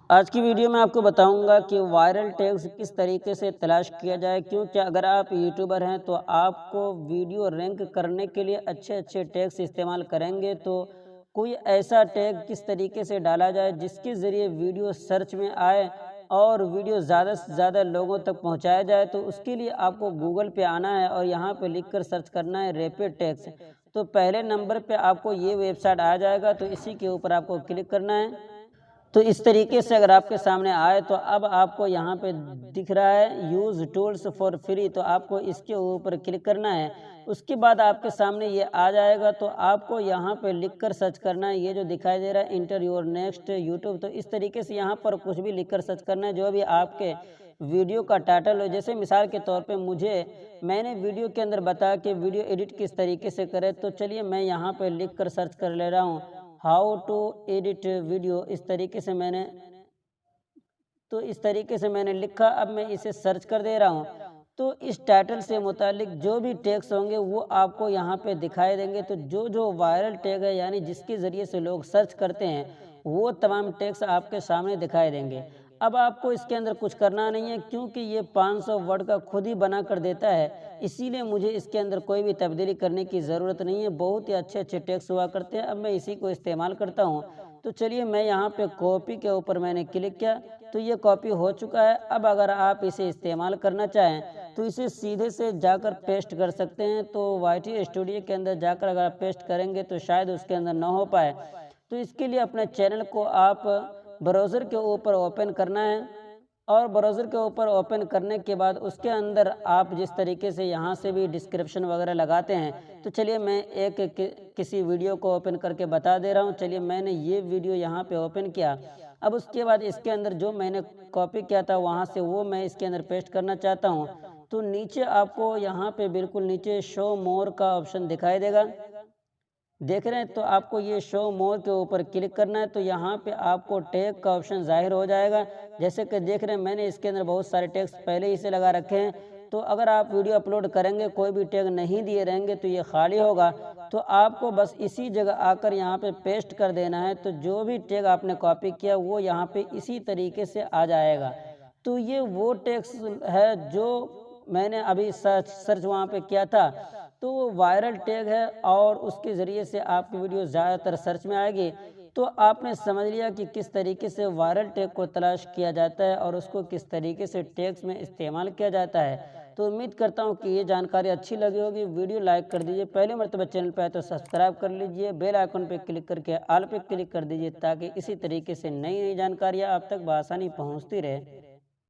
आज की वीडियो में आपको बताऊंगा कि वायरल टैग्स किस तरीके से तलाश किया जाए, क्योंकि अगर आप यूट्यूबर हैं तो आपको वीडियो रैंक करने के लिए अच्छे अच्छे टैग्स इस्तेमाल करेंगे। तो कोई ऐसा टैग किस तरीके से डाला जाए जिसके ज़रिए वीडियो सर्च में आए और वीडियो ज़्यादा से ज़्यादा लोगों तक पहुंचाया जाए। तो उसके लिए आपको गूगल पे आना है और यहाँ पे लिख कर सर्च करना है रैपिड टैग्स। तो पहले नंबर पे आपको ये वेबसाइट आ जाएगा, तो इसी के ऊपर आपको क्लिक करना है। तो इस तरीके से अगर आपके सामने आए तो अब आपको यहाँ पे दिख रहा है यूज़ टूल्स फॉर फ्री, तो आपको इसके ऊपर क्लिक करना है। उसके बाद आपके सामने ये आ जाएगा, तो आपको यहाँ पे लिख कर सर्च करना है। ये जो दिखाई दे रहा है इंटर योर नेक्स्ट यूट्यूब, तो इस तरीके से यहाँ पर कुछ भी लिख कर सर्च करना है जो भी आपके वीडियो का टाइटल हो। जैसे मिसाल के तौर पे मैंने वीडियो के अंदर बताया कि वीडियो एडिट किस तरीके से करें, तो चलिए मैं यहाँ पे लिख कर सर्च कर ले रहा हूँ हाउ टू एडिट वीडियो। इस तरीके से मैंने लिखा। अब मैं इसे सर्च कर दे रहा हूँ। तो इस टाइटल से मुतालिक जो भी टैग्स होंगे वो आपको यहाँ पे दिखाई देंगे। तो जो जो वायरल टैग है, यानी जिसके ज़रिए से लोग सर्च करते हैं, वो तमाम टैग्स आपके सामने दिखाई देंगे। अब आपको इसके अंदर कुछ करना नहीं है, क्योंकि ये 500 वर्ड का खुद ही बना कर देता है। इसीलिए मुझे इसके अंदर कोई भी तब्दीली करने की ज़रूरत नहीं है। बहुत ही अच्छे अच्छे टैग्स हुआ करते हैं। अब मैं इसी को इस्तेमाल करता हूँ। तो चलिए मैं यहाँ पे कॉपी के ऊपर मैंने क्लिक किया, तो ये कॉपी हो चुका है। अब अगर आप इसे इस्तेमाल करना चाहें तो इसे सीधे से जाकर पेस्ट कर सकते हैं। तो वाईटी स्टूडियो के अंदर जाकर अगर आप पेस्ट करेंगे तो शायद उसके अंदर ना हो पाए। तो इसके लिए अपने चैनल को आप ब्राउज़र के ऊपर ओपन करना है, और ब्राउज़र के ऊपर ओपन करने के बाद उसके अंदर आप जिस तरीके से यहाँ से भी डिस्क्रिप्शन वगैरह लगाते हैं, तो चलिए मैं किसी वीडियो को ओपन करके बता दे रहा हूँ। चलिए मैंने ये वीडियो यहाँ पे ओपन किया। अब उसके बाद इसके अंदर जो मैंने कॉपी किया था वहाँ से वो मैं इसके अंदर पेस्ट करना चाहता हूँ। तो नीचे आपको यहाँ पे बिल्कुल नीचे शो मोर का ऑप्शन दिखाई देगा, देख रहे हैं? तो आपको ये शो मोर के ऊपर क्लिक करना है। तो यहाँ पे आपको टैग का ऑप्शन ज़ाहिर हो जाएगा। जैसे कि देख रहे हैं मैंने इसके अंदर बहुत सारे टैग्स पहले ही से लगा रखे हैं। तो अगर आप वीडियो अपलोड करेंगे, कोई भी टैग नहीं दिए रहेंगे तो ये खाली होगा। तो आपको बस इसी जगह आकर यहाँ पे पेस्ट कर देना है। तो जो भी टैग आपने कॉपी किया वो यहाँ पे इसी तरीके से आ जाएगा। तो ये वो टैग्स है जो मैंने अभी सर्च वहाँ पे किया था। तो वो वायरल टैग है और उसके ज़रिए से आपकी वीडियो ज़्यादातर सर्च में आएगी। तो आपने समझ लिया कि किस तरीके से वायरल टैग को तलाश किया जाता है और उसको किस तरीके से टैग्स में इस्तेमाल किया जाता है। तो उम्मीद करता हूँ कि ये जानकारी अच्छी लगी होगी। वीडियो लाइक कर दीजिए, पहले मरतबा चैनल पे आए तो सब्सक्राइब कर लीजिए, बेल आइकन पे क्लिक करके ऑल पे क्लिक कर दीजिए, ताकि इसी तरीके से नई नई जानकारियाँ आप तक बआसानी पहुँचती रहे।